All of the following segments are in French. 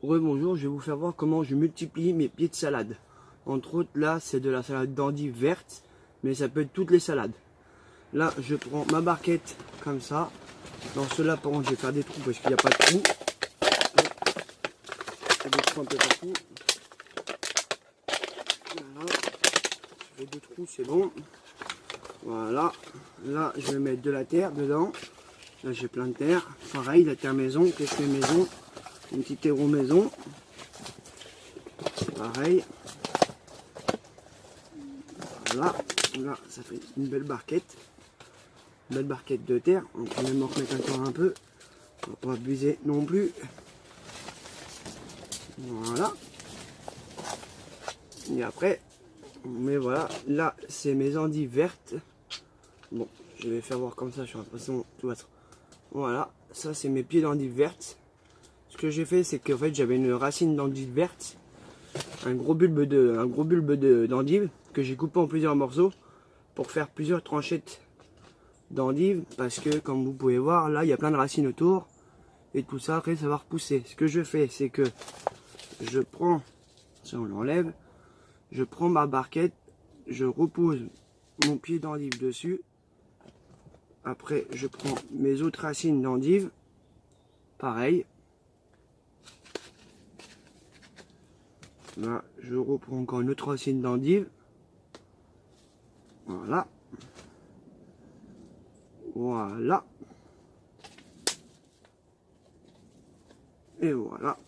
Rebonjour, je vais vous faire voir comment je multiplie mes pieds de salade. Entre autres, là, c'est de la salade d'endive verte, mais ça peut être toutes les salades. Là, je prends ma barquette comme ça. Dans ceux-là, par contre, je vais faire des trous parce qu'il n'y a pas de trous. Il y a des trous un peu partout. Voilà. Je fais deux trous, c'est bon. Voilà. Là, je vais mettre de la terre dedans. Là, j'ai plein de terre. Pareil, la terre maison, que je fais maison. Une petite terreau maison. Pareil. Voilà. Là, ça fait une belle barquette. Une belle barquette de terre. On peut même en remettre encore un peu. On va pas abuser non plus. Voilà. Et après, mais voilà, là c'est mes endives vertes. Bon, je vais faire voir comme ça, j'ai l'impression tout va être. Voilà, ça c'est mes pieds d'endives vertes. Ce que j'ai fait, c'est qu'en fait j'avais une racine d'endive verte, un gros bulbe d'endive que j'ai coupé en plusieurs morceaux pour faire plusieurs tranchettes d'endive, parce que comme vous pouvez voir, là il y a plein de racines autour et tout ça après ça va repousser. Ce que je fais, c'est que je prends, ça on l'enlève, je prends ma barquette, je repose mon pied d'endive dessus. Après, je prends mes autres racines d'endive. Pareil. Là, je reprends encore une autre racine d'endive. Voilà. Voilà. Et voilà.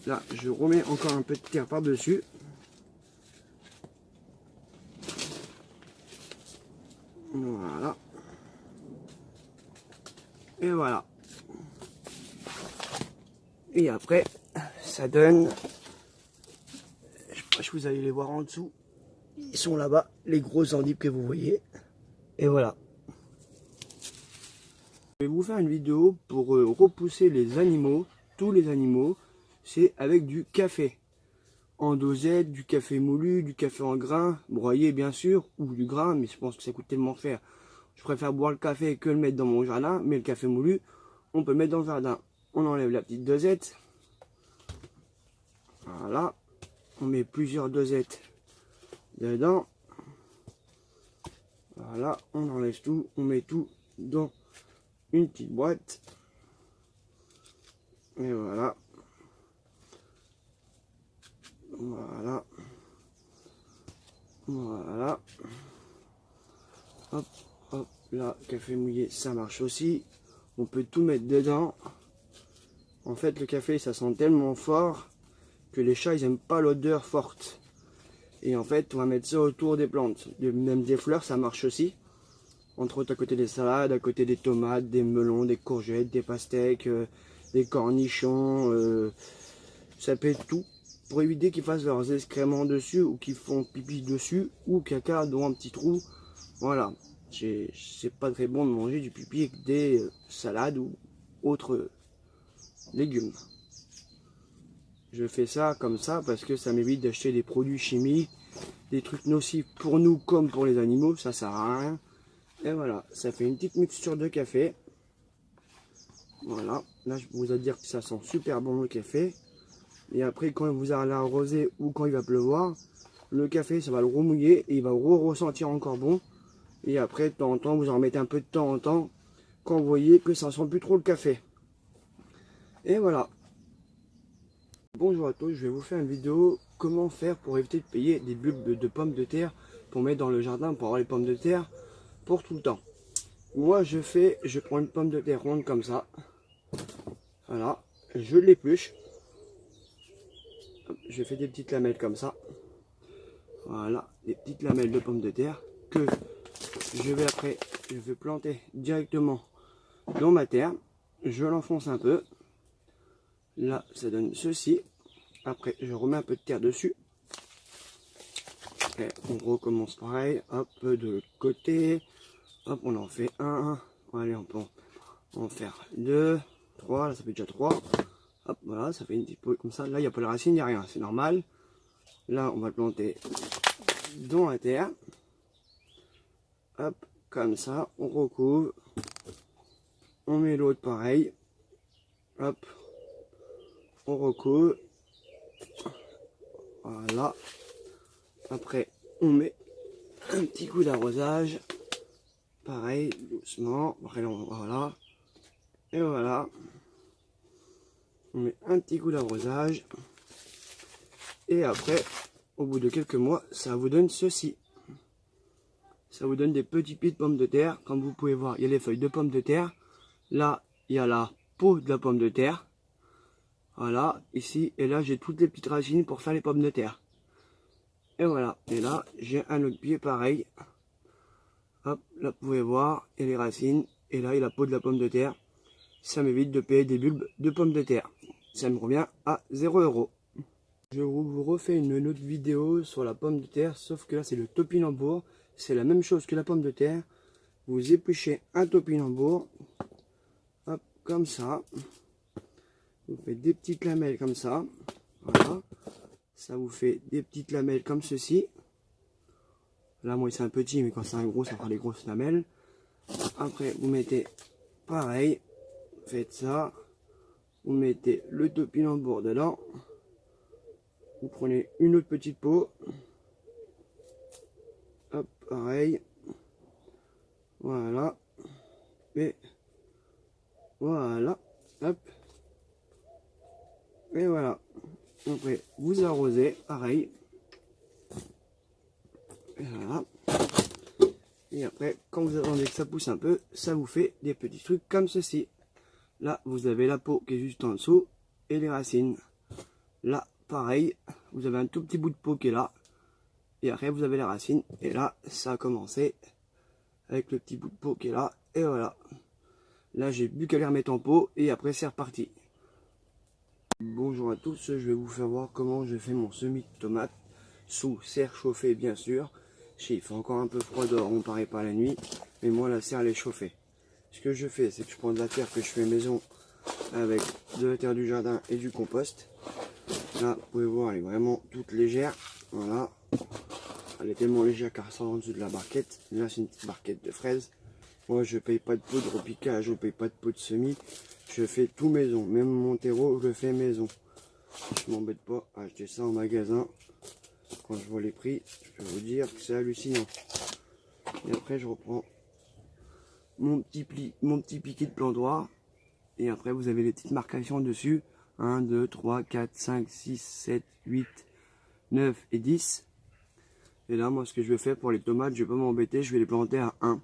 Là, je remets encore un peu de terre par-dessus. Voilà. Et voilà. Et après, ça donne... Je sais pas si vous allez les voir en dessous. Ils sont là-bas, les grosses endives que vous voyez. Et voilà. Je vais vous faire une vidéo pour repousser les animaux, tous les animaux. C'est avec du café. En dosette, du café moulu, du café en grains, broyé bien sûr, ou du grain, mais je pense que ça coûte tellement cher. Je préfère boire le café que le mettre dans mon jardin, mais le café moulu, on peut le mettre dans le jardin. On enlève la petite dosette. Voilà. On met plusieurs dosettes dedans. Voilà, on enlève tout, on met tout dans une petite boîte. Et voilà. Voilà. Voilà. Hop, hop, là, café mouillé, ça marche aussi. On peut tout mettre dedans. En fait, le café, ça sent tellement fort que les chats, ils aiment pas l'odeur forte. Et en fait, on va mettre ça autour des plantes. Même des fleurs, ça marche aussi. Entre autres, à côté des salades, à côté des tomates, des melons, des courgettes, des pastèques, des cornichons. Ça peut être tout. Pour éviter qu'ils fassent leurs excréments dessus ou qu'ils font pipi dessus ou caca dans un petit trou. Voilà, c'est pas très bon de manger du pipi avec des salades ou autres légumes. Je fais ça comme ça parce que ça m'évite d'acheter des produits chimiques, des trucs nocifs pour nous comme pour les animaux, ça sert à rien. Et voilà, ça fait une petite mixture de café. Voilà, là je peux vous dire que ça sent super bon le café. Et après, quand vous allez l'arroser ou quand il va pleuvoir, le café, ça va le remouiller et il va ressentir encore bon. Et après, de temps en temps, vous en remettez un peu de temps en temps quand vous voyez que ça sent plus trop le café. Et voilà. Bonjour à tous, je vais vous faire une vidéo comment faire pour éviter de payer des bulbes de pommes de terre pour mettre dans le jardin pour avoir les pommes de terre pour tout le temps. Moi, je prends une pomme de terre ronde comme ça. Voilà, je l'épluche. Je fais des petites lamelles comme ça. Voilà, des petites lamelles de pommes de terre que je vais planter directement dans ma terre. Je l'enfonce un peu. Là, ça donne ceci. Après, je remets un peu de terre dessus. Et on recommence pareil. Hop, de l'autre côté. Hop, on en fait un. Allez, on peut en faire deux, trois. Là, ça fait déjà trois. Hop, voilà, ça fait une petite poule comme ça. Là, il n'y a pas de racine, il n'y a rien. C'est normal. Là, on va le planter dans la terre. Hop, comme ça. On recouvre. On met l'autre pareil. Hop. on recoule. Voilà. Après, on met un petit coup d'arrosage. Pareil, doucement. Après, voilà. Et voilà. On met un petit coup d'arrosage. Et après, au bout de quelques mois, ça vous donne ceci. Ça vous donne des petits pieds de pommes de terre. Comme vous pouvez voir, il y a les feuilles de pommes de terre. Là, il y a la peau de la pomme de terre. Voilà, ici. Et là, j'ai toutes les petites racines pour faire les pommes de terre. Et voilà. Et là, j'ai un autre pied pareil. Hop, là, vous pouvez voir. Et les racines. Et là, il y a la peau de la pomme de terre. Ça m'évite de payer des bulbes de pommes de terre. Ça me revient à 0 €. Je vous refais une autre vidéo sur la pomme de terre, sauf que là c'est le topinambour. C'est la même chose que la pomme de terre. Vous épluchez un topinambour, hop, comme ça. Vous faites des petites lamelles comme ça. Voilà. Ça vous fait des petites lamelles comme ceci. Là moi c'est un petit, mais quand c'est un gros, ça fera des grosses lamelles. Après vous mettez pareil, faites ça. Vous mettez le topinambour dedans. Vous prenez une autre petite peau. Hop, pareil. Voilà. Et voilà. Hop. Et voilà. Après, vous arrosez, pareil. Et voilà. Et après, quand vous attendez que ça pousse un peu, ça vous fait des petits trucs comme ceci. Là, vous avez la peau qui est juste en dessous et les racines. Là, pareil, vous avez un tout petit bout de peau qui est là. Et après, vous avez les racines. Et là, ça a commencé avec le petit bout de peau qui est là. Et voilà. Là, j'ai plus qu'à les remettre en pot. Et après, c'est reparti. Bonjour à tous. Je vais vous faire voir comment je fais mon semis de tomates. Sous serre chauffée, bien sûr. Il fait encore un peu froid dehors. On paraît pas la nuit. Mais moi, la serre, elle est chauffée. Ce que je fais, c'est que je prends de la terre que je fais maison avec de la terre du jardin et du compost. Là, vous pouvez voir, elle est vraiment toute légère. Voilà. Elle est tellement légère qu'elle ressort en dessous de la barquette. Là, c'est une petite barquette de fraises. Moi, je paye pas de pot de repiquage, je paye pas de pot de semis. Je fais tout maison. Même mon terreau, je le fais maison. Je m'embête pas à acheter ça en magasin. Quand je vois les prix, je peux vous dire que c'est hallucinant. Et après, je reprends mon petit piquet de plantoir. Et après, vous avez les petites marcations dessus. 1, 2, 3, 4, 5, 6, 7, 8, 9 et 10. Et là, moi, ce que je vais faire pour les tomates, je vais pas m'embêter, je vais les planter à 1.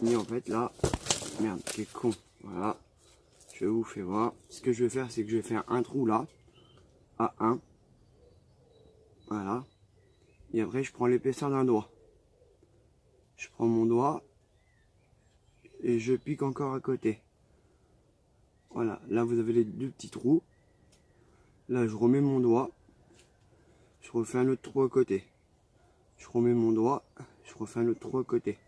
Et en fait, là, merde, quel con. Voilà, je vous fais voir. Ce que je vais faire, c'est que je vais faire un trou là, à 1. Voilà. Et après, je prends l'épaisseur d'un doigt. Je prends mon doigt et je pique encore à côté. Voilà, là, vous avez les deux petits trous. Là, je remets mon doigt. Je refais un autre trou à côté. Je remets mon doigt. Je refais un autre trou à côté.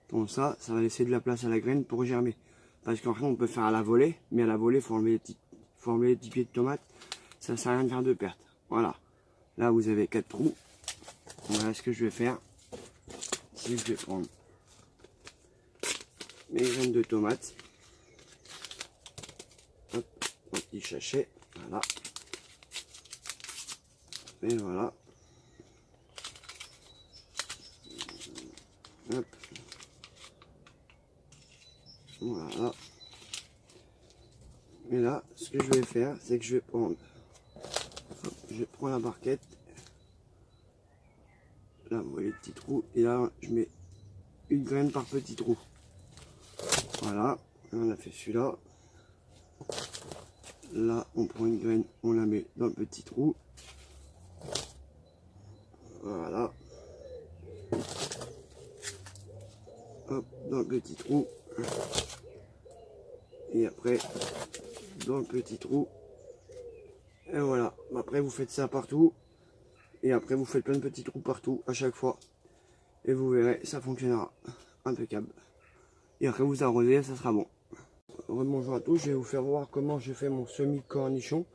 Donc ça va laisser de la place à la graine pour germer. Parce qu'en fait, on peut faire à la volée. Mais à la volée, il faut enlever les petits pieds de tomates. Ça sert à rien de faire de perte. Voilà. Là, vous avez 4 trous. Voilà ce que je vais faire. C'est que je vais prendre mes graines de tomates. Hop, un petit sachet. Voilà. Et voilà. Hop. Voilà. Et là, ce que je vais faire, c'est que je vais prendre... Hop, je prends la barquette. Là, vous voyez les petits trous. Et là, je mets une graine par petit trou. Voilà. On a fait celui-là. Là, on prend une graine, on la met dans le petit trou. Voilà. Hop, dans le petit trou. Et après, dans le petit trou. Et voilà. Après, vous faites ça partout. Et après, vous faites plein de petits trous partout, à chaque fois. Et vous verrez, ça fonctionnera. Impeccable. Et après, vous arrosez, ça sera bon. Bonjour à tous, je vais vous faire voir comment je fais mon semi-cornichon.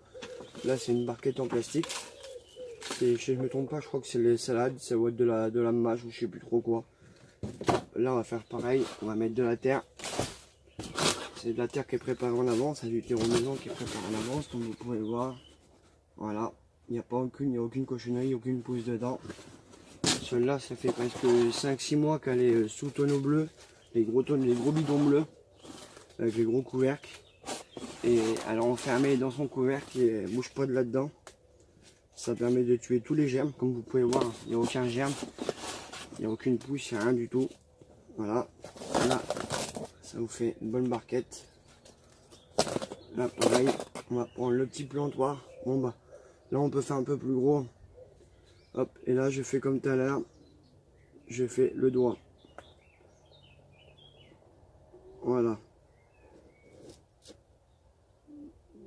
Là, c'est une barquette en plastique. Si je ne me trompe pas, je crois que c'est les salades. Ça va être de la mâche ou je sais plus trop quoi. Là, on va faire pareil. On va mettre de la terre. c'est de la terre qui est préparée en avance, c'est du terreau maison qui est préparé en avance, comme vous pouvez voir. Voilà, il n'y a aucune cochonnerie, aucune pousse dedans. Celle-là, ça fait presque 5-6 mois qu'elle est sous tonneau bleu, les gros bidons bleus, avec les gros couvercles. Et elle est enfermée dans son couvercle et elle ne bouge pas de là-dedans. Ça permet de tuer tous les germes, comme vous pouvez voir, il n'y a aucun germe, il n'y a aucune pousse, il n'y a rien du tout. Voilà, là, ça vous fait une bonne barquette. Là, pareil, on va prendre le petit plantoir. Bon bah, là on peut faire un peu plus gros. Hop, et là je fais comme tout à l'heure, je fais le doigt. Voilà.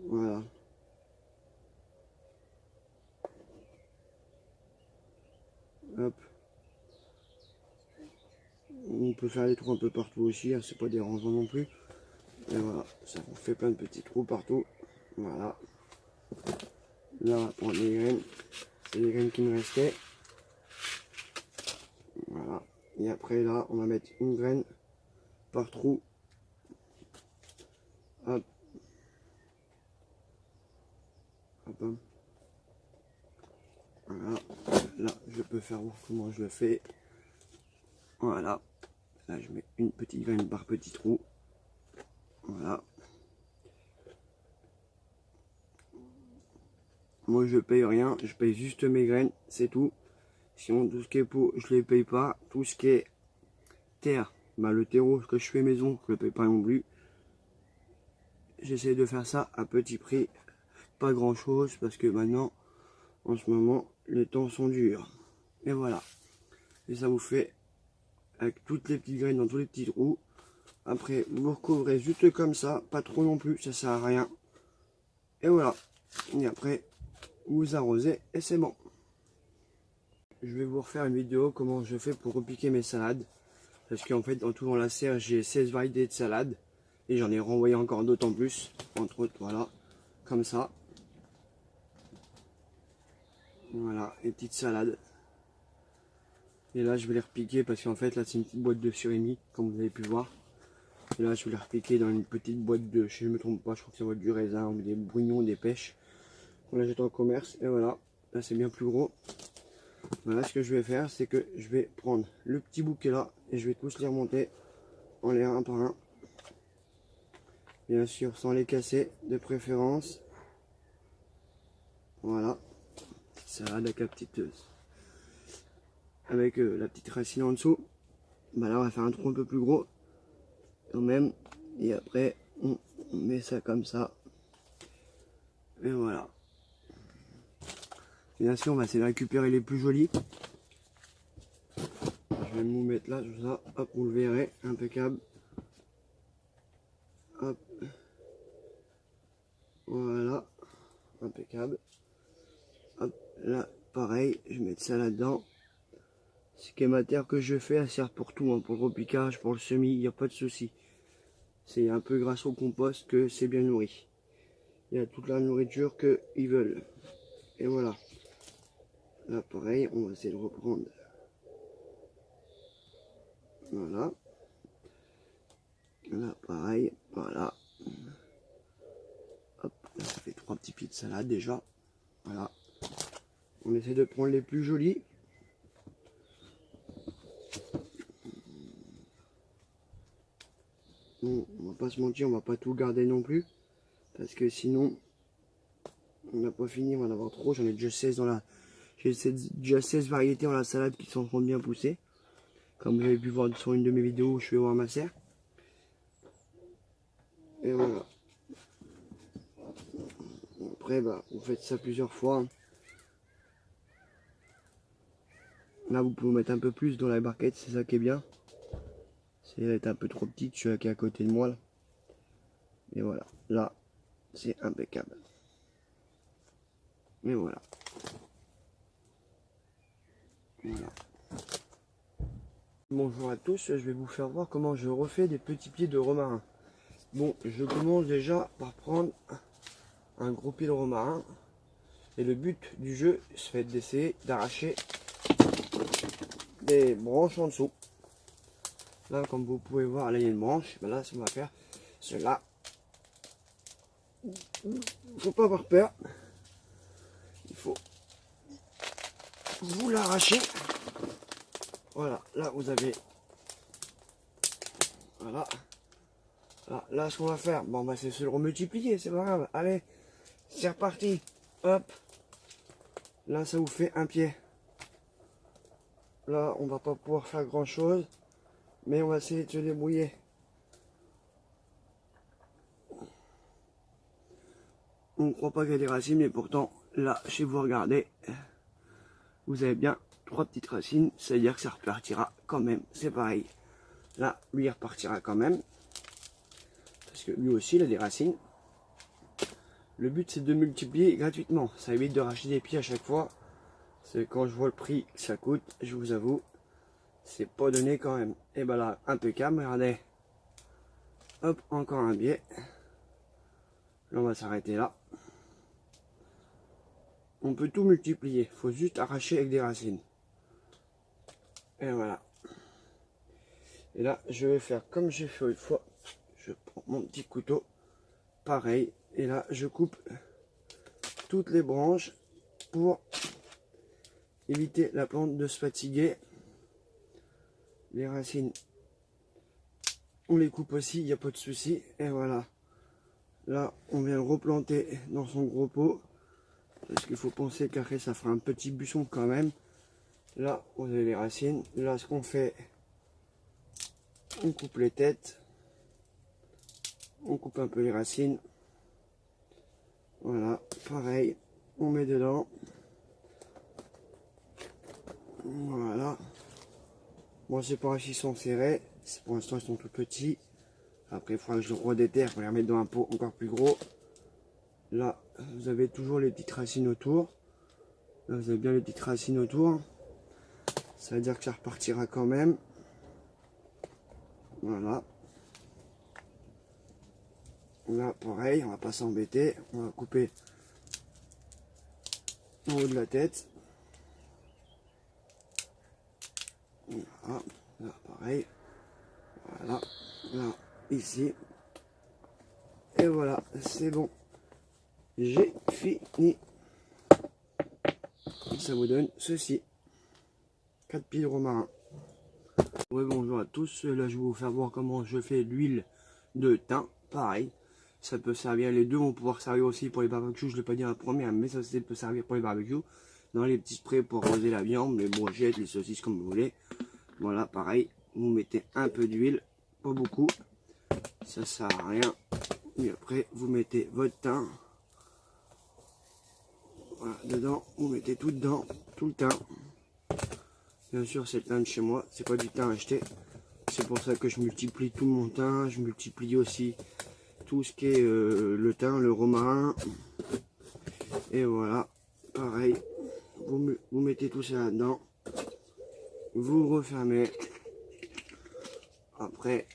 Voilà. Hop. On peut faire des trous un peu partout aussi, hein, c'est pas dérangeant non plus. Et voilà, ça vous fait plein de petits trous partout. Voilà. Là on va prendre les graines. C'est les graines qui me restaient. Voilà. Et après là, on va mettre une graine par trou. Hop. Hop, hop. Voilà. Là, je peux faire voir comment je le fais. Voilà. Là, je mets une petite graine par petit trou. Voilà. Moi, je paye rien. Je paye juste mes graines. C'est tout. Sinon, tout ce qui est pot, je les paye pas. Tout ce qui est terre, bah, le terreau que je fais maison, je le paye pas non plus. J'essaie de faire ça à petit prix. Pas grand chose parce que maintenant, en ce moment, les temps sont durs. Et voilà. Et ça vous fait avec toutes les petites graines dans tous les petits trous. Après, vous recouvrez juste comme ça, pas trop non plus, ça sert à rien. Et voilà. Et après, vous arrosez et c'est bon. Je vais vous refaire une vidéo comment je fais pour repiquer mes salades. Parce qu'en fait, en tout dans la serre, j'ai 16 variétés de salades. Et j'en ai renvoyé encore d'autres en plus. Entre autres, voilà. Comme ça. Voilà, les petites salades. Et là, je vais les repiquer parce qu'en fait, là, c'est une petite boîte de surimi, comme vous avez pu voir. Et là, je vais les repiquer dans une petite boîte de, si je ne me trompe pas, je crois que ça va être du raisin ou des brouillons, des pêches. On la jette en commerce. Et voilà, là, c'est bien plus gros. Voilà, ce que je vais faire, c'est que je vais prendre le petit bouquet là et je vais tous les remonter en l'air un par un. Bien sûr, sans les casser, de préférence. Voilà. Salade avec la petite... avec la petite racine en dessous. Bah là on va faire un trou un peu plus gros quand même, et après on met ça comme ça, et voilà. Bien sûr on va essayer de récupérer les plus jolis. Je vais vous mettre là, tout ça, hop, vous le verrez, impeccable. Hop, voilà, impeccable. Hop, là pareil, je vais mettre ça là-dedans. Ce qui est ma terre que je fais, elle sert pour tout, hein, pour le repiquage, pour le semis, il n'y a pas de souci. C'est un peu grâce au compost que c'est bien nourri. Il y a toute la nourriture qu'ils veulent. Et voilà. Là pareil, on va essayer de reprendre. Voilà. Là pareil, voilà. Hop, là, ça fait 3 petits pieds de salade déjà. Voilà. On essaie de prendre les plus jolis. Bon, on va pas se mentir, on va pas tout garder non plus. Parce que sinon, on n'a pas fini, on va en avoir trop. J'en ai déjà 16 dans la... J'ai déjà 16 variétés dans la salade qui sont en train de bien pousser. Comme vous avez pu voir sur une de mes vidéos où je fais voir ma serre. Et voilà. Après, bah, vous faites ça plusieurs fois. Là, vous pouvez mettre un peu plus dans la barquette, c'est ça qui est bien. Elle est un peu trop petite, celui-là qui est à côté de moi là. Et voilà, là, c'est impeccable. Et voilà. Voilà. Bonjour à tous, je vais vous faire voir comment je refais des petits pieds de romarin. Bon, je commence déjà par prendre un gros pied de romarin. Et le but du jeu, c'est d'essayer d'arracher des branches en dessous. Là, comme vous pouvez voir, là il y a une branche. Ben là, ce qu'on va faire, Cela, faut pas avoir peur. Il faut vous l'arracher. Voilà, là vous avez. Voilà. Là, ce qu'on va faire, bon bah c'est se le remultiplier, c'est pas grave. Allez, c'est reparti. Hop. Là, ça vous fait un pied. Là, on va pas pouvoir faire grand chose, mais on va essayer de se débrouiller. On ne croit pas qu'il y a des racines, mais pourtant, là, chez vous, regardez, vous avez bien 3 petites racines, c'est-à-dire que ça repartira quand même, c'est pareil. Là, lui, il repartira quand même, parce que lui aussi, il a des racines. Le but, c'est de multiplier gratuitement, ça évite de racheter des pieds à chaque fois. C'est quand je vois le prix que ça coûte, je vous avoue, c'est pas donné quand même. Et ben là, impeccable, regardez. Hop, encore un biais. Là, on va s'arrêter là. On peut tout multiplier, faut juste arracher avec des racines. Et voilà. Et là, je vais faire comme j'ai fait une fois. Je prends mon petit couteau, pareil. Et là, je coupe toutes les branches pour éviter la plante de se fatiguer. Les racines, on les coupe aussi, il n'y a pas de souci. Et voilà. Là, on vient le replanter dans son gros pot. Parce qu'il faut penser qu'après, ça fera un petit buisson quand même. Là, vous avez les racines. Là, ce qu'on fait, on coupe les têtes. On coupe un peu les racines. Voilà, pareil. On met dedans. Voilà. Bon, c'est pas s'ils sont serrés. Pour l'instant, ils sont tout petits. Après, il faudra que je le redéterre pour les remettre dans un pot encore plus gros. Là, vous avez toujours les petites racines autour. Là, vous avez bien les petites racines autour. Ça veut dire que ça repartira quand même. Voilà. Là, pareil, on va pas s'embêter. On va couper en haut de la tête. Voilà. Là, pareil. Voilà. Là, ici. Et voilà, c'est bon. J'ai fini. Ça vous donne ceci. 4 pieds de romarin. Ouais, bonjour à tous. Là, je vais vous faire voir comment je fais l'huile de thym. Pareil. Ça peut servir, les deux vont pouvoir servir aussi pour les barbecues. Je ne l'ai pas dit à la première, mais ça aussi peut servir pour les barbecues. Dans les petits sprays pour arroser la viande, les brochettes, les saucisses, comme vous voulez. Voilà, pareil. Vous mettez un peu d'huile, pas beaucoup. Ça sert à rien. Et après, vous mettez votre thym. Voilà, dedans, vous mettez tout dedans, tout le thym. Bien sûr, c'est le thym de chez moi, c'est pas du thym acheté. C'est pour ça que je multiplie tout mon thym. Je multiplie aussi tout ce qui est le thym, le romarin. Et voilà, pareil, vous mettez tout ça là-dedans. Vous refermez. Après,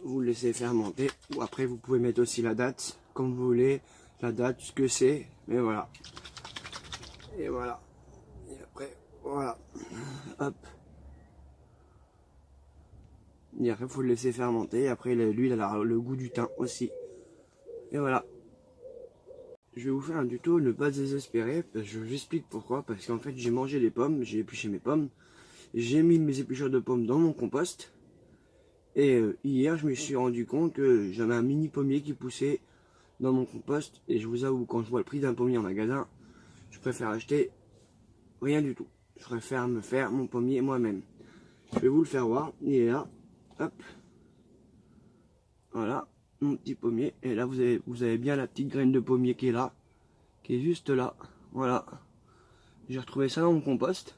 vous laissez fermenter. Ou après, vous pouvez mettre aussi la date, comme vous voulez. La date, ce que c'est. Mais voilà. Et voilà. Et après, voilà. Hop. Et après, il faut le laisser fermenter. Et après, l'huile, elle a le goût du thym aussi. Et voilà. Je vais vous faire un tuto, ne pas désespérer. Je vous explique pourquoi. Parce qu'en fait, j'ai mangé des pommes. J'ai épluché mes pommes. J'ai mis mes épluchures de pommes dans mon compost. Et hier, je me suis rendu compte que j'avais un mini pommier qui poussait dans mon compost. Et je vous avoue, quand je vois le prix d'un pommier en magasin, je préfère acheter rien du tout. Je préfère me faire mon pommier moi-même. Je vais vous le faire voir. Il est là. Hop. Voilà, mon petit pommier. Et là, vous avez bien la petite graine de pommier qui est là. Qui est juste là. Voilà. J'ai retrouvé ça dans mon compost.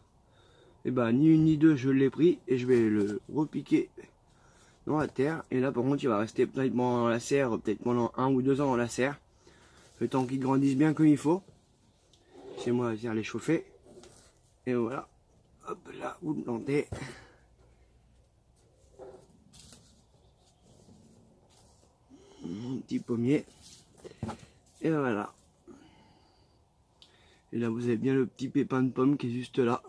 Et bah, ni une ni deux, je l'ai pris. Et je vais le repiquer dans la terre. Et là, par contre, il va rester peut-être dans la serre. Peut-être pendant 1 ou 2 ans dans la serre. Le temps qu'il grandisse bien comme il faut. C'est moi à venir les chauffer. Et voilà. Hop là, vous le plantez. Mon petit pommier. Et voilà. Et là, vous avez bien le petit pépin de pomme qui est juste là.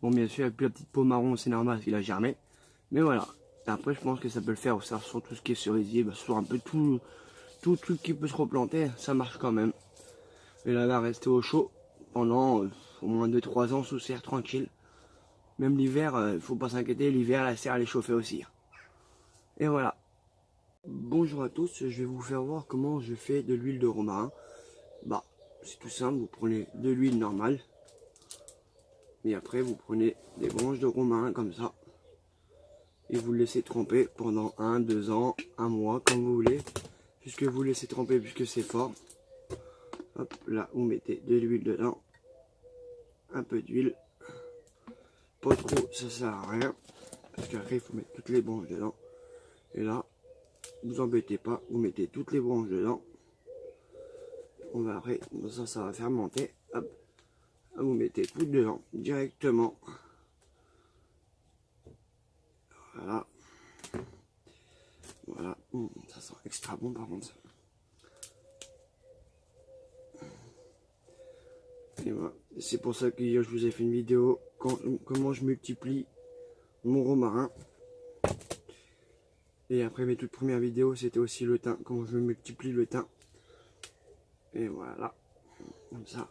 Bon, bien sûr, il n'y a plus la petite peau marron, c'est normal parce qu'il a germé. Mais voilà. Après, je pense que ça peut le faire aussi sur tout ce qui est cerisier, sur un peu tout truc qui peut se replanter, ça marche quand même. Et là, elle va rester au chaud pendant au moins 2-3 ans sous serre tranquille. Même l'hiver, il faut pas s'inquiéter, l'hiver, la serre elle est chauffée aussi. Et voilà. Bonjour à tous, je vais vous faire voir comment je fais de l'huile de romarin. C'est tout simple, vous prenez de l'huile normale. Et après, vous prenez des branches de romarin comme ça. Et vous le laissez tremper pendant 1-2 ans, 1 mois, comme vous voulez. Puisque vous laissez tremper, puisque c'est fort. Hop, là, vous mettez de l'huile dedans. Un peu d'huile. Pas trop, ça sert à rien. Parce qu'après, il faut mettre toutes les branches dedans. Et là, vous embêtez pas, vous mettez toutes les branches dedans. On va après, ça va fermenter. Hop, vous mettez tout dedans directement. Voilà. Voilà. Ça sent extra bon par contre. Et voilà. C'est pour ça que hier je vous ai fait une vidéo comment je multiplie mon romarin. Et après mes toutes premières vidéos c'était aussi le thym, comment je multiplie le thym. Et voilà, comme ça,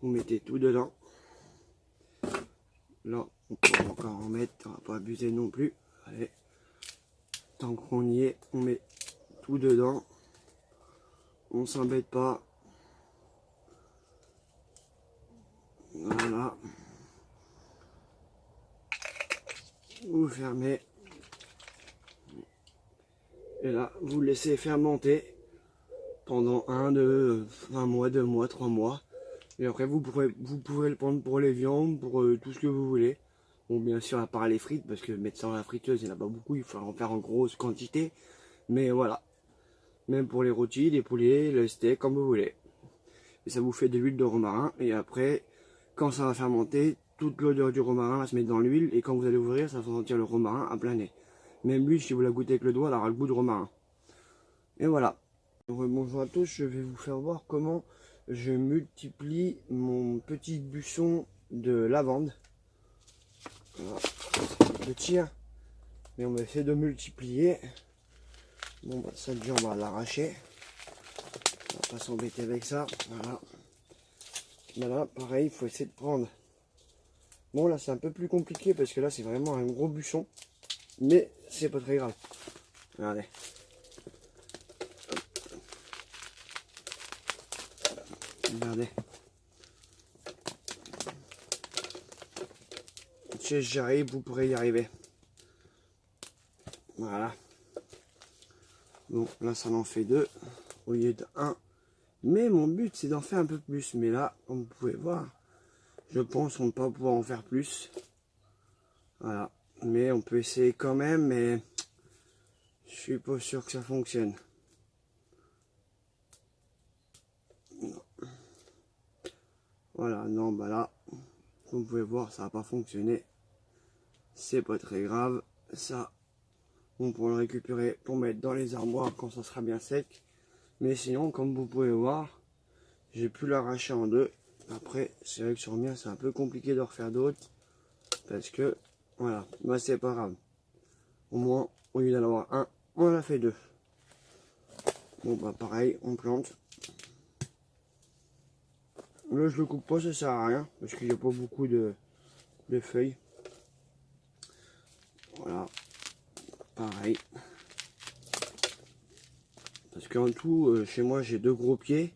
vous mettez tout dedans. Là, on peut encore en mettre, on va pas abuser non plus. Allez, tant qu'on y est, on met tout dedans. On s'embête pas. Voilà. Vous fermez. Et là, vous laissez fermenter pendant 1 mois, 2 mois, 3 mois. Et après, vous pouvez le prendre pour les viandes, pour tout ce que vous voulez. Bon, bien sûr, à part les frites, parce que mettre ça dans la friteuse, il n'y en a pas beaucoup, il faut en faire en grosse quantité. Mais voilà. Même pour les rôtis, les poulets, le steak, comme vous voulez. Et ça vous fait de l'huile de romarin. Et après, quand ça va fermenter, toute l'odeur du romarin va se mettre dans l'huile. Et quand vous allez ouvrir, ça va sentir le romarin à plein nez. Même l'huile, si vous la goûtez avec le doigt, elle aura le goût de romarin. Et voilà. Bonjour à tous, je vais vous faire voir comment je multiplie mon petit buisson de lavande. Voilà. Petit, hein. Mais on va essayer de multiplier. Bon, ça déjà on va l'arracher. On va pas s'embêter avec ça. Voilà. Voilà, pareil, il faut essayer de prendre. Bon, là c'est un peu plus compliqué parce que là c'est vraiment un gros buisson. Mais c'est pas très grave. Regardez. Regardez. Si j'arrive, vous pourrez y arriver. Voilà. Bon, là ça en fait 2 au lieu de 1. Mais mon but c'est d'en faire un peu plus. Mais là, comme vous pouvez voir, je pense qu'on ne va pas pouvoir en faire plus. Voilà. Mais on peut essayer quand même, mais je suis pas sûr que ça fonctionne. Non. Voilà, non, bah là, comme vous pouvez voir, ça n'a pas fonctionné. C'est pas très grave. Ça, on pourra le récupérer pour mettre dans les armoires quand ça sera bien sec. Mais sinon, comme vous pouvez voir, j'ai pu l'arracher en 2. Après, c'est vrai que sur le mien, c'est un peu compliqué de refaire d'autres. Parce que, voilà, bah c'est pas grave. Au moins, au lieu d'en avoir 1, on en a fait 2. Bon, bah pareil, on plante. Là, je le coupe pas, ça sert à rien. Parce qu'il n'y a pas beaucoup de feuilles. Voilà. Pareil. Parce qu'en tout, chez moi, j'ai 2 gros pieds.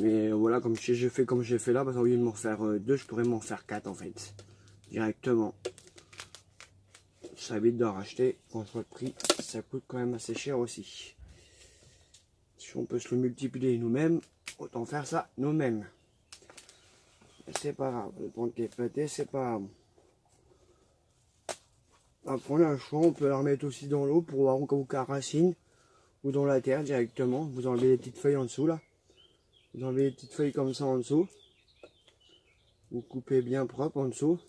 Mais voilà, comme j'ai fait comme j'ai fait là, parce qu'au lieu de m'en faire 2, je pourrais m'en faire 4 en fait. Directement. Ça évite d'en racheter. Contre le prix, ça coûte quand même assez cher aussi. Si on peut se le multiplier nous-mêmes, autant faire ça nous-mêmes. C'est pas grave. Le prendre qui est pété, c'est pas grave. Après, on a un choix, on peut la remettre aussi dans l'eau pour voir au cas racine ou dans la terre directement. Vous enlevez les petites feuilles en dessous là. Vous enlevez les petites feuilles comme ça en dessous. Vous coupez bien propre en dessous.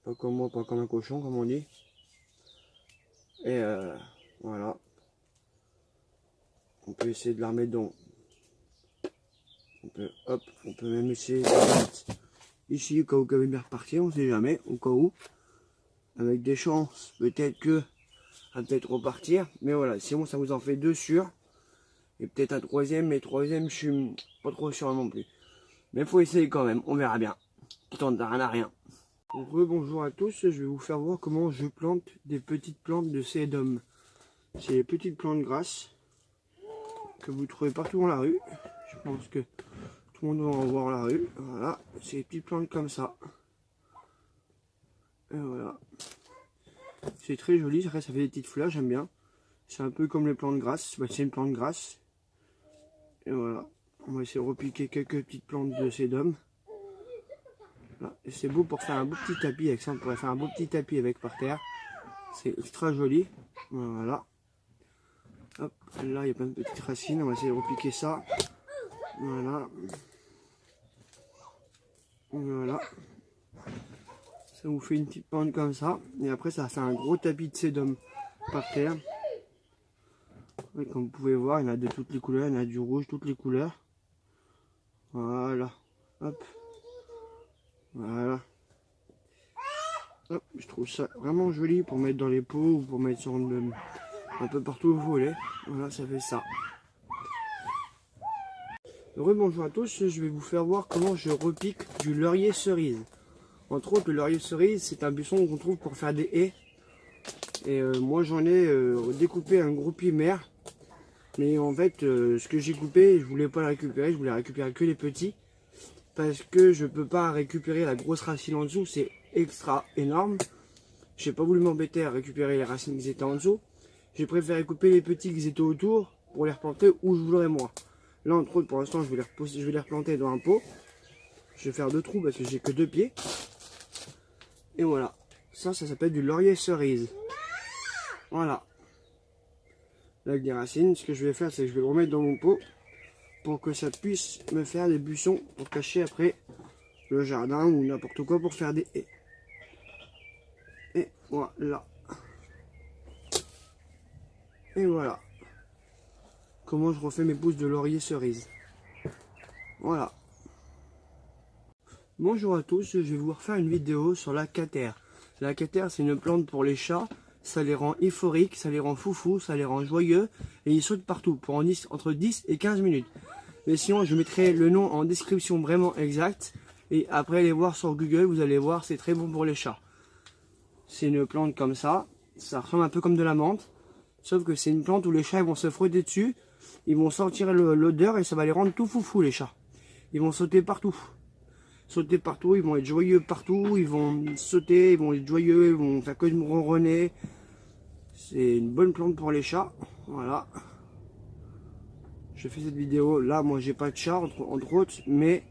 Pas comme moi, pas comme un cochon, comme on dit. Et voilà. On peut essayer de la remettre dans. On peut même essayer de la mettre ici au cas où elle va bien repartir, on sait jamais, au cas où. avec des chances, peut-être que à peut-être repartir. Mais voilà, sinon ça vous en fait 2 sûrs. Et peut-être un troisième, mais troisième, je suis pas trop sûr non plus. Mais il faut essayer quand même, on verra bien. Qui tente rien à rien. Rebonjour à tous, je vais vous faire voir comment je plante des petites plantes de sédum. C'est les petites plantes grasses que vous trouvez partout dans la rue. Je pense que tout le monde va en voir la rue. Voilà, c'est des petites plantes comme ça. Et voilà. C'est très joli, après ça fait des petites fleurs, j'aime bien. C'est un peu comme les plantes grasses, bah, c'est une plante grasse. Et voilà, on va essayer de repiquer quelques petites plantes de sédum. Voilà. Et c'est beau pour faire un beau petit tapis avec ça, on pourrait faire un beau petit tapis avec par terre. C'est extra joli. Voilà. Hop, là il y a plein de petites racines, on va essayer de repiquer ça. Voilà. Voilà. Ça vous fait une petite plante comme ça. Et après ça fait un gros tapis de sédum par terre. Et comme vous pouvez voir, il y en a de toutes les couleurs, il y en a du rouge, toutes les couleurs. Voilà. Hop. Voilà. Hop, je trouve ça vraiment joli pour mettre dans les pots ou pour mettre sur un peu partout où vous voulez. Voilà, ça fait ça. Rebonjour à tous, je vais vous faire voir comment je repique du laurier cerise. Entre autres, le laurier cerise, c'est un buisson qu'on trouve pour faire des haies. Et moi, j'en ai découpé un gros pied mère. Mais en fait, ce que j'ai coupé, je voulais pas le récupérer, je voulais récupérer que les petits. Parce que je peux pas récupérer la grosse racine en dessous, c'est extra énorme. J'ai pas voulu m'embêter à récupérer les racines qui étaient en dessous. J'ai préféré couper les petits qui étaient autour pour les replanter où je voudrais moi. Là, entre autres, pour l'instant, je vais les replanter dans un pot. Je vais faire 2 trous parce que j'ai que 2 pieds. Et voilà. Ça s'appelle du laurier cerise. Voilà. Là, avec des racines, ce que je vais faire, c'est que je vais le remettre dans mon pot pour que ça puisse me faire des buissons pour cacher après le jardin ou n'importe quoi pour faire des haies. Et voilà. Et voilà. Comment je refais mes pousses de laurier cerise. Voilà. Bonjour à tous, je vais vous refaire une vidéo sur la catère. La catère, c'est une plante pour les chats. Ça les rend euphoriques, ça les rend foufous, ça les rend joyeux. Et ils sautent partout, pour entre 10 et 15 minutes. Mais sinon, je mettrai le nom en description vraiment exact. Et après, allez voir sur Google, vous allez voir, c'est très bon pour les chats. C'est une plante comme ça. Ça ressemble un peu comme de la menthe. Sauf que c'est une plante où les chats ils vont se frotter dessus. Ils vont sortir l'odeur et ça va les rendre tout foufou les chats. Ils vont sauter partout. Sauter partout, ils vont être joyeux partout. Ils vont sauter, ils vont être joyeux, ils vont faire que de ronronner. C'est une bonne plante pour les chats. Voilà. Je fais cette vidéo. Là, moi, j'ai pas de chat, entre autres. Mais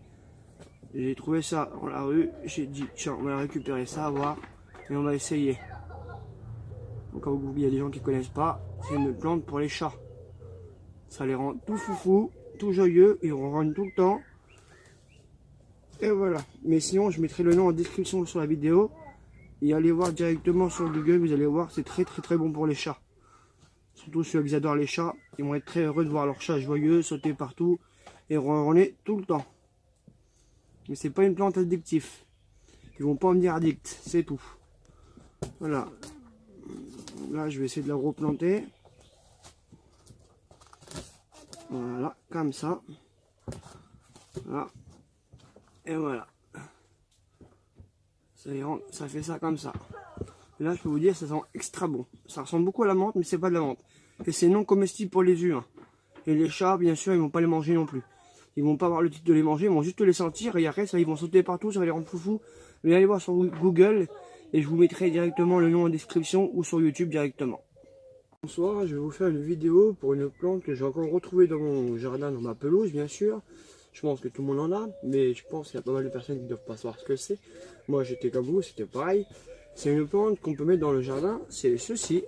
j'ai trouvé ça dans la rue. J'ai dit, tiens, on va récupérer ça, voir. Et on va essayer. Donc, quand il y a des gens qui connaissent pas, c'est une plante pour les chats. Ça les rend tout foufou, tout joyeux. Ils ronronnent tout le temps. Et voilà. Mais sinon, je mettrai le nom en description sur la vidéo. Et allez voir directement sur Google. Vous allez voir, c'est très bon pour les chats. Surtout ceux qui adorent les chats. Ils vont être très heureux de voir leur chat joyeux, sauter partout. Et ronronner tout le temps. Mais c'est pas une plante addictive. Ils vont pas en venir addicts. C'est tout. Voilà. Là, je vais essayer de la replanter. Voilà, comme ça. Voilà. Et voilà. Ça fait ça comme ça. Et là, je peux vous dire, ça sent extra bon. Ça ressemble beaucoup à la menthe, mais c'est pas de la menthe. Et c'est non comestible pour les humains. Et les chats, bien sûr, ils vont pas les manger non plus. Ils vont pas avoir le titre de les manger, ils vont juste les sentir. Et après, ça, ils vont sauter partout, ça va les rendre foufou. Mais allez voir sur Google. Et je vous mettrai directement le nom en description ou sur YouTube directement. Bonsoir, je vais vous faire une vidéo pour une plante que j'ai encore retrouvée dans mon jardin, dans ma pelouse bien sûr. Je pense que tout le monde en a, mais je pense qu'il y a pas mal de personnes qui ne doivent pas savoir ce que c'est. Moi j'étais comme vous, c'était pareil. C'est une plante qu'on peut mettre dans le jardin, c'est ceci.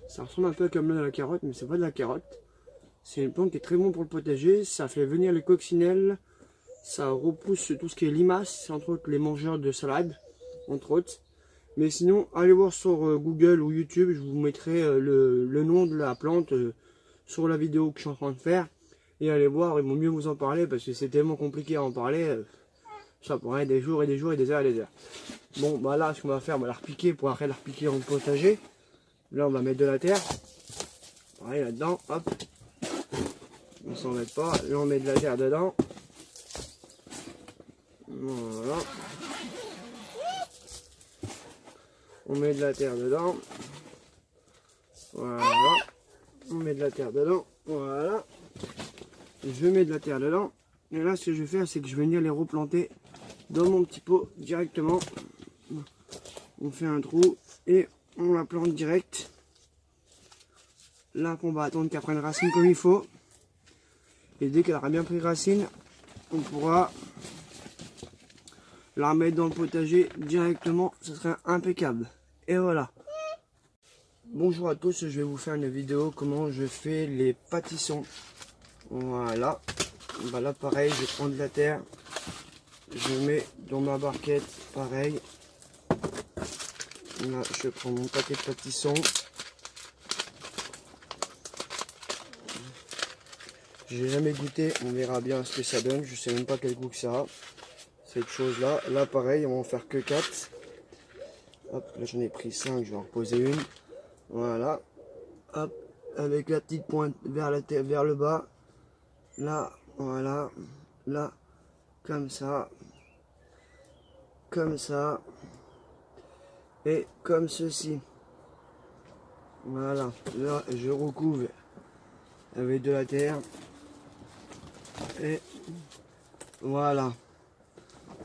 Ça ressemble un peu comme la carotte, mais c'est pas de la carotte. C'est une plante qui est très bon pour le potager, ça fait venir les coccinelles, ça repousse tout ce qui est limaces, entre autres les mangeurs de salade, entre autres. Mais sinon, allez voir sur Google ou YouTube, je vous mettrai le nom de la plante sur la vidéo que je suis en train de faire. Et allez voir, ils vont mieux vous en parler parce que c'est tellement compliqué à en parler. Ça pourrait des jours et des jours et des heures et des heures. Bon, bah là, ce qu'on va faire, on va la repiquer pour après la repiquer en potager. Là, on va mettre de la terre. Pareil, là-dedans, hop. On s'en met pas. Là, on met de la terre dedans. Voilà. On met de la terre dedans. Voilà. On met de la terre dedans. Voilà. Je mets de la terre dedans. Et là, ce que je vais faire, c'est que je vais venir les replanter dans mon petit pot directement. On fait un trou et on la plante direct. Là, on va attendre qu'elle prenne racine comme il faut. Et dès qu'elle aura bien pris racine, on pourra la remettre dans le potager directement. Ce serait impeccable. Et voilà. Bonjour à tous, je vais vous faire une vidéo comment je fais les pâtissons. Voilà. Bah là pareil, je prends de la terre. Je mets dans ma barquette, pareil. Là, je prends mon paquet de pâtissons. J'ai jamais goûté, on verra bien ce que ça donne. Je sais même pas quel goût que ça a. Cette chose là. Là pareil, on va en faire que 4. Hop, là j'en ai pris 5, je vais en reposer une. Voilà. Hop, avec la petite pointe vers la terre, vers le bas. Là, voilà. Là, comme ça. Comme ça. Et comme ceci. Voilà. Là, je recouvre avec de la terre. Et voilà.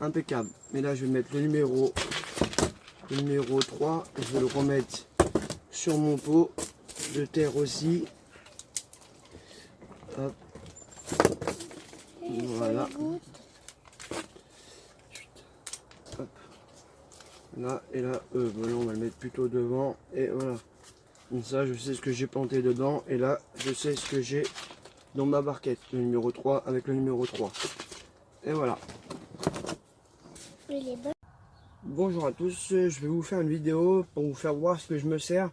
Impeccable. Mais là, je vais mettre le numéro 3. Je vais le remettre sur mon pot de terre aussi. Hop. Voilà. Hop. Là et là, voilà, on va le mettre plutôt devant. Et voilà. Comme ça, je sais ce que j'ai planté dedans. Et là, je sais ce que j'ai dans ma barquette. Le numéro 3 avec le numéro 3. Et voilà. Bonjour à tous, je vais vous faire une vidéo pour vous faire voir ce que je me sers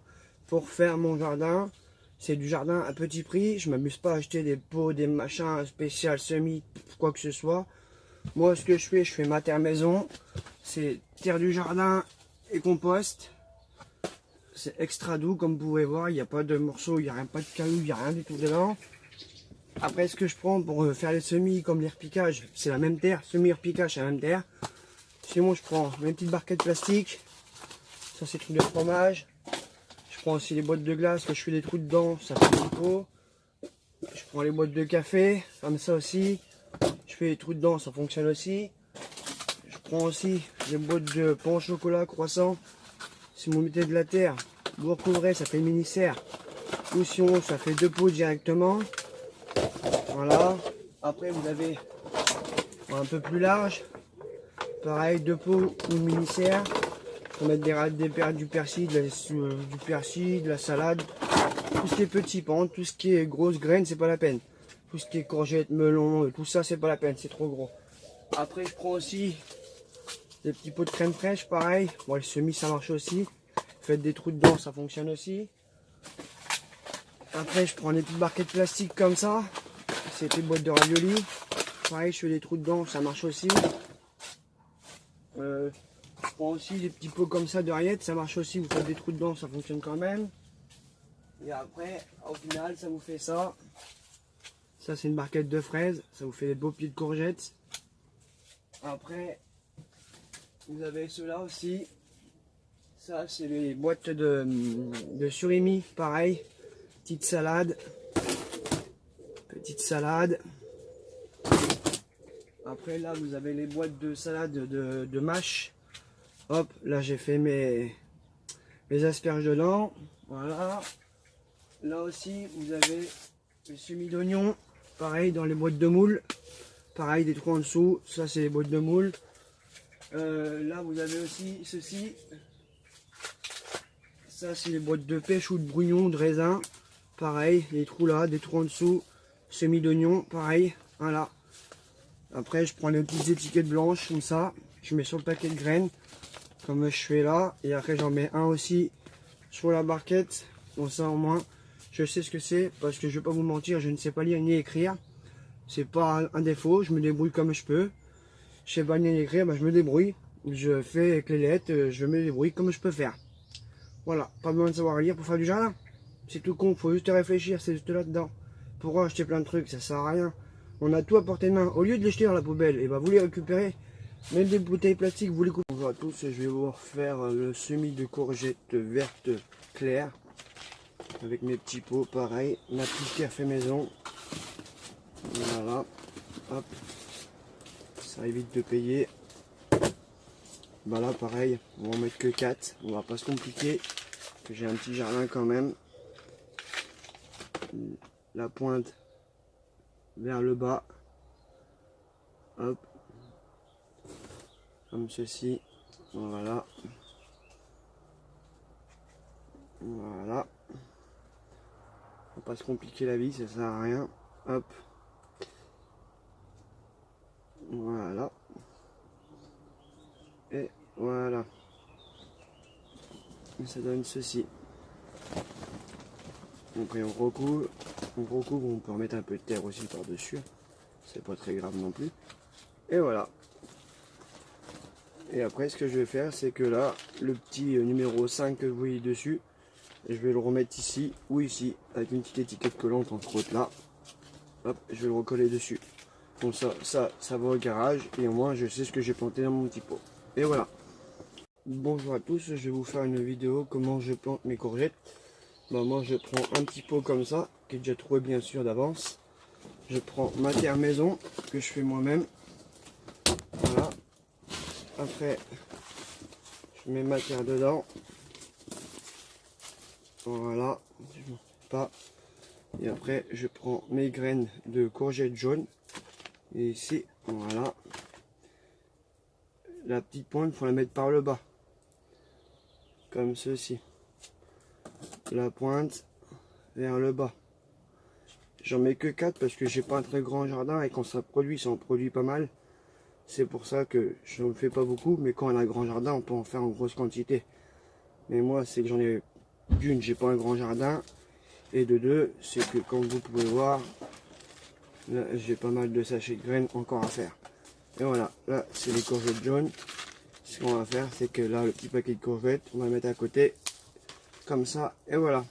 pour faire mon jardin. C'est du jardin à petit prix, je m'amuse pas à acheter des pots, des machins spécial, semi, quoi que ce soit. Moi ce que je fais ma terre maison, c'est terre du jardin et compost. C'est extra doux comme vous pouvez voir, il n'y a pas de morceaux, il n'y a rien, pas de cailloux, il n'y a rien du tout dedans. Après ce que je prends pour faire les semis comme les repiquages, c'est la même terre, semi-repiquage c'est la même terre. Sinon je prends mes petites barquettes plastiques, ça c'est trucs de fromage. Je prends aussi les boîtes de glace que je fais des trous dedans, ça fait du pot. Je prends les boîtes de café, comme ça aussi. Je fais des trous dedans, ça fonctionne aussi. Je prends aussi les boîtes de pain au chocolat, croissant. Si vous mettez de la terre, vous recouvrez, ça fait une mini-serre. Ou sinon ça fait 2 pots directement. Voilà. Après vous avez un peu plus large. Pareil, 2 pots ou une mini-serre. Pour mettre du persil, de la salade. Tout ce qui est petit, par contre, tout ce qui est grosses graines, c'est pas la peine. Tout ce qui est courgettes, melon, tout ça, c'est pas la peine, c'est trop gros. Après, je prends aussi des petits pots de crème fraîche, pareil. Bon, les semis, ça marche aussi. Faites des trous dedans, ça fonctionne aussi. Après, je prends des petites barquettes plastiques comme ça. C'est des boîtes de ravioli. Pareil, je fais des trous dedans, ça marche aussi. Je prends aussi des petits pots comme ça de rillettes, ça marche aussi, vous faites des trous dedans, ça fonctionne quand même. Et après, au final, ça vous fait ça. Ça, c'est une barquette de fraises, ça vous fait des beaux pieds de courgettes. Après, vous avez ceux-là aussi. Ça, c'est les boîtes de surimi, pareil. Petite salade. Petite salade. Après, là, vous avez les boîtes de salade de mâche. Hop, là j'ai fait mes asperges dedans. Voilà. Là aussi, vous avez le semis d'oignon. Pareil, dans les boîtes de moule. Pareil, des trous en dessous. Ça, c'est les boîtes de moule. Là, vous avez aussi ceci. Ça, c'est les boîtes de pêche ou de brugnon, de raisin. Pareil, les trous là, des trous en dessous. Semis d'oignon, pareil. Voilà. Après, je prends les petites étiquettes blanches, comme ça. Je mets sur le paquet de graines. Comme je fais là, et après j'en mets un aussi sur la barquette, comme ça au moins je sais ce que c'est, parce que je vais pas vous mentir, je ne sais pas lire ni écrire, c'est pas un défaut, je me débrouille comme je peux. je sais pas lire et écrire, bah, je me débrouille. Je fais avec les lettres, je me débrouille comme je peux faire. Voilà, pas besoin de savoir lire pour faire du jardin. C'est tout con, faut juste réfléchir, c'est juste là-dedans. Pourquoi acheter plein de trucs, ça sert à rien. On a tout à portée de main. Au lieu de les jeter dans la poubelle, et bah vous les récupérez. Même des bouteilles plastiques, vous les coupez. Bonjour à tous, je vais vous refaire le semis de courgettes vertes claires. Avec mes petits pots, pareil. Ma petite terre fait maison. Voilà. Hop. Ça évite de payer. Bah là pareil, on va en mettre que 4. On va pas se compliquer. Que j'ai un petit jardin quand même. La pointe vers le bas. Hop. Comme ceci. Voilà. Voilà. Faut pas se compliquer la vie, ça sert à rien. Hop. Voilà. Et voilà. Et ça donne ceci. Après on recouvre. On peut remettre un peu de terre aussi par-dessus. C'est pas très grave non plus. Et voilà. Et après ce que je vais faire, c'est que là, le petit numéro 5 que vous voyez dessus, je vais le remettre ici ou ici, avec une petite étiquette collante entre autres là. Hop, je vais le recoller dessus. Donc ça va au garage et au moins je sais ce que j'ai planté dans mon petit pot. Et voilà. Bonjour à tous, je vais vous faire une vidéo comment je plante mes courgettes. Bah, moi je prends un petit pot comme ça, qui est déjà trouvé bien sûr d'avance. Je prends ma terre maison, que je fais moi-même. Voilà. Après, je mets ma terre dedans. Voilà. Pas. Et après, je prends mes graines de courgettes jaunes. Et ici, voilà. La petite pointe, il faut la mettre par le bas. Comme ceci. La pointe vers le bas. J'en mets que 4 parce que j'ai pas un très grand jardin et quand ça en produit pas mal. C'est pour ça que je ne fais pas beaucoup, mais quand on a un grand jardin, on peut en faire en grosse quantité. Mais moi, c'est que j'en ai d'une, j'ai pas un grand jardin. Et de deux, c'est que comme vous pouvez voir, là j'ai pas mal de sachets de graines encore à faire. Et voilà, là c'est les courgettes jaunes. Ce qu'on va faire, c'est que là, le petit paquet de courgettes, on va le mettre à côté. Comme ça, et voilà.